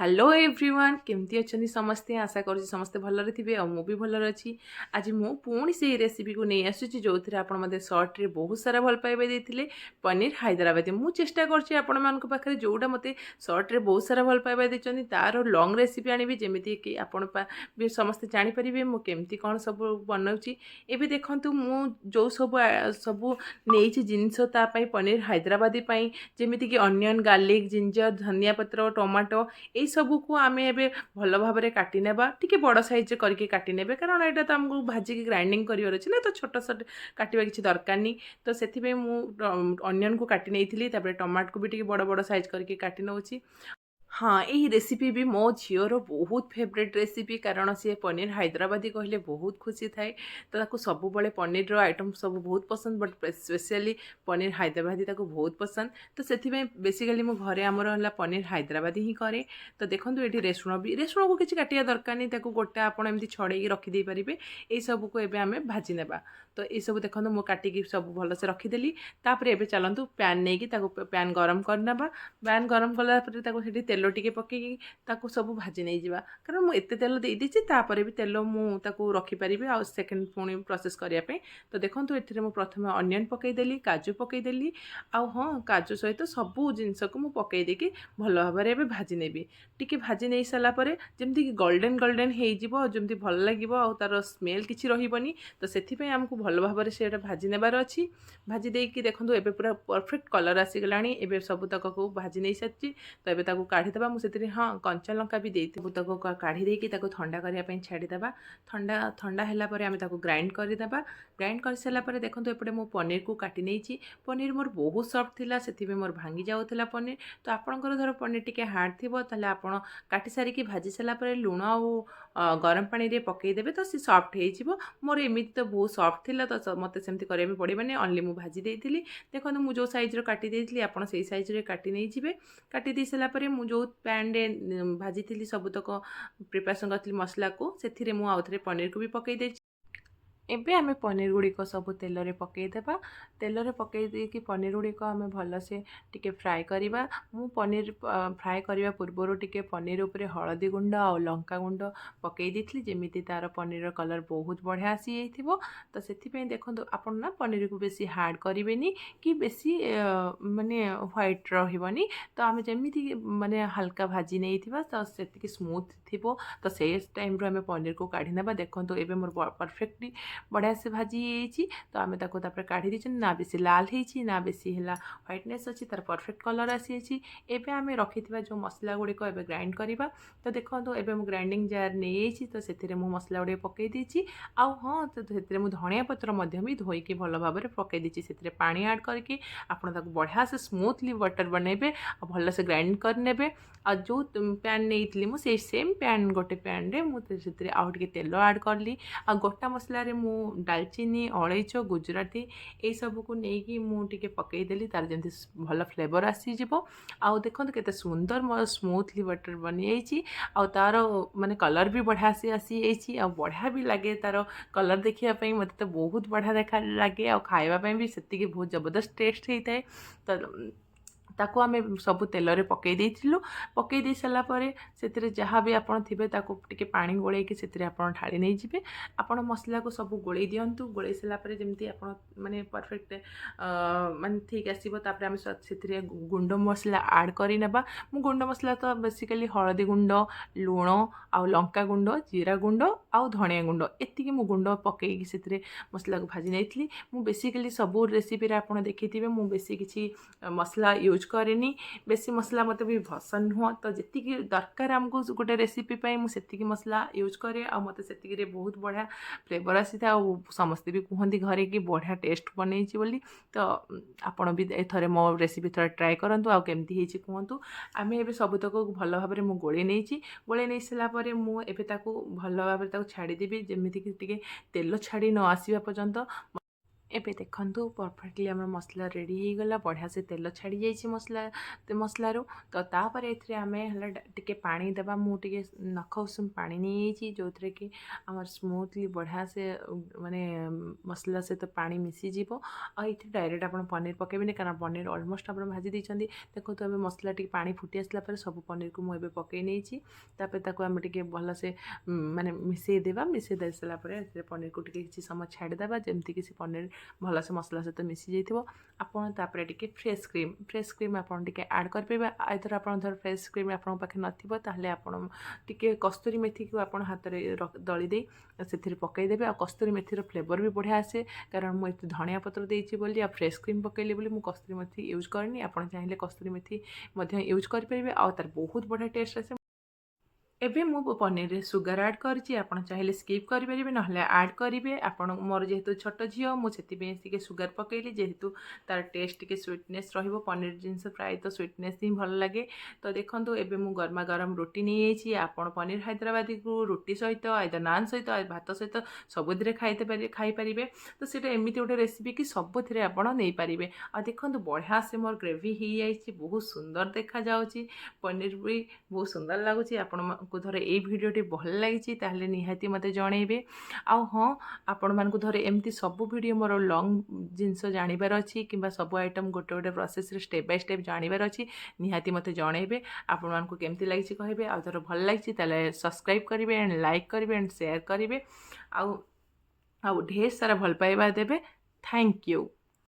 Hello everyone केमती अच्छा समस्ते आशा करुँच समस्ते भलरे थे और मुझे भलर अच्छी आज मु पुणी से रेसिपी को नहीं आसूँ जो थे आप सर्ट्रे बहुत सारा भल पाइबा देते पनीर हैदराबादी मुझे चेष्टा कर जोटा मत सर्ट्रे बहुत सारा भल पाइबा देते तार लंग रेसिपी आनी जमीती कि आपण भी समस्ते जानीपर मुझे कौन सब बनाऊँगी एवं देखूँ मु जो सब सब नहीं जिनस पनीर हैदराबादी जमीती कि अनियन गार्लिक जिंजर धनिया पत्र टमाटो यही सबको आम ए भल भाव में काटी नेबा टिके बड़ साइज करके काटी नेबे कारण यहाँ तो आमको भाजिकी ग्राइंडिंग कर तो छोट छोट काटा किसी दरकार नहीं तो से अनियन को काटी नहीं टमाटो को भी टिके बड़ बड़ साइज करके काटी नौची। हाँ यही रेसिपी भी मो झीर बहुत फेवरेट रेसिपी कारण सी पनीर हैदराबादी कहले बहुत खुशी थाए तो सब पनीर आइटम सब बहुत पसंद बट स्पेशली पनीर हैदराबादी बहुत पसंद तो से बेसिकली मो घरे आमर है पनीर हैदराबादी ही करे तो देखो ये रेसुण को किसी काटिया दरकार नहीं गोटे आप छड़े रखिदे पारे यही सबको एवं भाजी नेबा तो ये सब देखो मुझे काटिकी सब भलसे रखीदेली तापर चलतु पैन नहीं पैन गरम करना पैन गरम कलापर तेल टिके पकईकी सब भाजी नहीं जावा कारण मुझे तेल दे देती भी तेल मुझे रखिपारि आ सेकेंड पुणी प्रोसेस करने तो देखो ये प्रथम अनियन पकईदेली काजू पकईदेली आ हाँ काजू सहित सबू जिनस को मुझे पकईदेकी भल भाव में भाजी नेबी टिके भाजी नहीं सारापर जमती कि गोल्डन गोल्डन होमती भल लगे तार स्मेल किसी रही तो से आमको भल भाव से भाजी नेबार अच्छी भाजी देकी देखो एबे पूरा परफेक्ट कलर आसीगला एबे सब तक को भाजी नहीं सारी तो ये काढ़ीदे मुझे हाँ कंचा लंका भी देती तक काढ़ी देकी ठंडा करने छाड़ीदे ठंडा ठंडा है आम ग्राइंड करदे ग्राइंड कर सारापर देखो एपटे मु पनीर को काटी नहीं पनीर मोर बहुत सफ्ट थी से मोर भांगी जाऊला पनीर तो आपंकर धर पनीर टी हार्ड थी आप काटी सारिकी भाजी सारापर लुण आ गरम पानी रे पकईदेवे तो सी सफ्ट हो मोर एमती तो बहुत सफ्ट थी तो मत सेमती करा पड़े ओनली मु भाजी देती देखो मुझे जो सैज्र काटी आप सैज्रे काटी नहीं जी काटी दे सारापर मु जो पैन रे भाजी थी सबुतक प्रिपरेसन करी मसला को से आउ थे पनीर को भी पकई एबे आमे पनीर गुड़िक सब तेल रे पकईदेबा तेल रे पकई देकी पनीर गुड़िक आमे भलसे टिके फ्राए करिबा मु पनीर फ्राए करने पूर्वर टिके पनीर उपरे हलदी गुंड आ लंका गुंड पकई देथली जेमिति तार पनीर कलर बहुत बढ़िया आसी जाइथिबो तो सेथिपे देखंतु आपन ना पनीर को बेसी हार्ड करिवेनी कि बेसी माने व्हाइट रहिबनी तो आमे जेमिति माने हल्का भाजी नहीं थिबा तो सेतिकी स्मूथ थिबो तो से टाइम रो आमे पनीर को काढी नेबा देखंतु एबे मोर परफेक्टली बढ़िया से भाजी तो आम काढ़ी दी ना बेसी लाल होती ना बेसी है व्हाइटनेस अच्छी तार परफेक्ट कलर आसी एवं आम रखि जो मसला गुड़िक ग्राइंड करवा तो देखो एवं मुझे ग्राइंडिंग जार नहीं तो से मसला गुड़े पकई देती आउ हाँ तो धनिया पत्र भी धोईकी भल भाव में पकई देती से पानी ऐड करके आपड़ बढ़िया से स्मूथली बटर बनइबे भल से ग्राइंड करने आ जो पैन नहीं मुझे सेम पैन गोटे पैन रे मुझे आउ टे तेल ऐड करली आ गोटा मसला रे मु डालचीनी अलैच गुजराती यही सब को लेकिन मुझे पकईदेली तार जमी भल फ्लेवर आसीजिवो आउ देखो केते सुंदर स्मूथली बटर बनी आउ तार माने कलर भी बढ़िया से आसी आ बढ़िया भी लगे तार कलर देखापी मत तो बहुत बढ़िया देखा लगे आ खावाई भी से बहुत जबरदस्त टेस्ट होता है तो ताको आमे सब तेल रे पकई देइथिलु पकई दे सारा परे सेतिरे जहाँ भी आपन थिबे ताको टिके पानी गोळे कि सेतिरे आपन ढाली नै जिवे आपन मसला को सब गोळे दियंतु गोळे सारा परे जेमती आपन माने परफेक्ट माने ठीक आसीबो तापर आमे सेतिरे गुंड मसला ऐड करि नेबा मु गुंड मसला तो बेसिकली हळदी गुंड लुण आ लंका गुंड जीरा गुंड आ धनिया गुंड एतिकी मु गुंड पकई कि सेतिरे मसला को भाजी नैथली मु बेसिकली सब रेसिपी रे आपन देखिथिबे मु बेसी किछि मसला यूज करेनी बेसी मसला मत भी पसंद नुह तो जी दरकार आमको गोटे रेसिपी मुझे मसला यूज करे आ मत से बहुत बढ़िया फ्लेवर आसी था समस्ते भी कहते घरे कि बढ़िया टेस्ट बनई बोली तो आपण भी थे मो रेसिपी थोड़ा ट्राए करूँ आउ केमती कहतु आम ए सबुतक भल भाव में गोले नहीं गोले नहीं सारापर मुझे भल भाव छाड़देवी जमीक तेल छाड़ी न आसवा पर्यंत ଏବେ ଦେଖନ୍ତୁ ପରଫେକ୍ଟଲି ଆମର ମସଲା ରେଡ଼ି ହେଇଗଲା, ବଢ଼ିଆ ସେ ତେଲ ଛାଡ଼ି ଯାଇଛି ମସଲାରୁ। ତ ତାପରେ ଏଥିରେ ଆମେ ହେଲା ଟିକେ ପାଣି ଦେବା। ମୁଁ ଟିକେ ନଖ ଉଷୁମ ପାଣି ନେଇଯାଇଛି, ଯେଉଁଥିରେ କି ଆମର ସ୍ମୁଥଲି ବଢ଼ିଆ ସେ ମାନେ ମସଲା ସହିତ ପାଣି ମିଶିଯିବ। ଆଉ ଏଥିରେ ଡାଇରେକ୍ଟ ଆପଣ ପନିର ପକାଇବେନି, କାରଣ ପନିର ଅଲମୋଷ୍ଟ ଆପଣ ଭାଜି ଦେଇଛନ୍ତି। ଦେଖନ୍ତୁ ଏବେ ମସଲା ଟିକେ ପାଣି ଫୁଟି ଆସିଲା ପରେ ସବୁ ପନିରକୁ ମୁଁ ଏବେ ପକାଇ ନେଇଛି। ତାପରେ ତାକୁ ଆମେ ଟିକେ ଭଲସେ ମାନେ ମିଶାଇ ଦେବା। ମିଶାଇ ଦେଇ ସାରିଲା ପରେ ଏଥିରେ ପନିରକୁ ଟିକେ କିଛି ସମୟ ଛାଡ଼ିଦେବା, ଯେମିତିକି ସେ ପନିର ଭଲସେ ମସଲା ସହିତ ମିଶି ଯାଇଥିବ। ଆପଣ ତାପରେ ଟିକେ ଫ୍ରେଶ୍ କ୍ରିମ୍ ଆପଣ ଟିକେ ଆଡ଼୍ କରିପାରିବେ। ଆଇଦର ଆପଣ ଧର ଫ୍ରେଶ୍ କ୍ରିମ୍ ଆପଣଙ୍କ ପାଖେ ନଥିବ, ତାହେଲେ ଆପଣ ଟିକେ କସ୍ତୁରୀ ମେଥିକୁ ଆପଣ ହାତରେ ଦଳି ଦେଇ ସେଥିରେ ପକାଇଦେବେ। ଆଉ କସ୍ତୁରୀ ମେଥିର ଫ୍ଲେଭର ବି ବଢ଼ିଆ ଆସେ, କାରଣ ମୁଁ ଏତେ ଧଣିଆ ପତ୍ର ଦେଇଛି ବୋଲି ଆଉ ଫ୍ରେଶ୍ କ୍ରିମ୍ ପକାଇଲି ବୋଲି ମୁଁ କସ୍ତୁରୀ ମେଥି ୟୁଜ୍ କରିନି। ଆପଣ ଚାହିଁଲେ କସ୍ତୁରୀ ମେଥି ମଧ୍ୟ ୟୁଜ୍ କରିପାରିବେ, ଆଉ ତାର ବହୁତ ବଢ଼ିଆ ଟେଷ୍ଟ ଆସେ। ଏବେ ମୁଁ ପନିରରେ ସୁଗାର ଆଡ଼୍ କରିଛି, ଆପଣ ଚାହିଁଲେ ସ୍କିପ୍ କରିପାରିବେ, ନହେଲେ ଆଡ଼୍ କରିବେ। ଆପଣ ମୋର ଯେହେତୁ ଛୋଟ ଝିଅ, ମୁଁ ସେଥିପାଇଁ ଟିକେ ସୁଗାର ପକାଇଲି, ଯେହେତୁ ତାର ଟେଷ୍ଟ ଟିକେ ସୁଇଟନେସ୍ ରହିବ। ପନିର ଜିନିଷ ପ୍ରାୟତଃ ସୁଇଟନେସ୍ ହିଁ ଭଲ ଲାଗେ। ତ ଦେଖନ୍ତୁ ଏବେ ମୁଁ ଗରମା ଗରମ ରୁଟି ନେଇଯାଇଛି। ଆପଣ ପନିର ହାଇଦ୍ରାବାଦୀକୁ ରୁଟି ସହିତ, ଆଇଦର ନାନ୍ ସହିତ, ଭାତ ସହିତ ସବୁଥିରେ ଖାଇପାରିବେ। ତ ସେଇଟା ଏମିତି ଗୋଟେ ରେସିପି କି ସବୁଥିରେ ଆପଣ ନେଇପାରିବେ। ଆଉ ଦେଖନ୍ତୁ ବଢ଼ିଆ ସେ ମୋର ଗ୍ରେଭି ହେଇଯାଇଛି, ବହୁତ ସୁନ୍ଦର ଦେଖାଯାଉଛି। ପନିର ବି ବହୁତ ସୁନ୍ଦର ଲାଗୁଛି। ଆପଣଙ୍କୁ ଧର ଏଇ ଭିଡ଼ିଓଟି ଭଲ ଲାଗିଛି ତାହେଲେ ନିହାତି ମୋତେ ଜଣେଇବେ। ଆଉ ହଁ, ଆପଣମାନଙ୍କୁ ଧର ଏମିତି ସବୁ ଭିଡ଼ିଓ ମୋର ଲଙ୍ଗ୍ ଜିନିଷ ଜାଣିବାର ଅଛି, କିମ୍ବା ସବୁ ଆଇଟମ୍ ଗୋଟେ ଗୋଟେ ପ୍ରୋସେସ୍ରେ ଷ୍ଟେପ୍ ବାଇ ଷ୍ଟେପ୍ ଜାଣିବାର ଅଛି, ନିହାତି ମୋତେ ଜଣେଇବେ। ଆପଣମାନଙ୍କୁ କେମିତି ଲାଗିଛି କହିବେ। ଆଉ ଧର ଭଲ ଲାଗିଛି ତାହେଲେ ସବସ୍କ୍ରାଇବ୍ କରିବେ, ଆଣ୍ଡ ଲାଇକ୍ କରିବେ, ଆଣ୍ଡ ସେୟାର କରିବେ। ଆଉ ଢେର ସାରା ଭଲ ପାଇବା ଦେବେ। Thank you.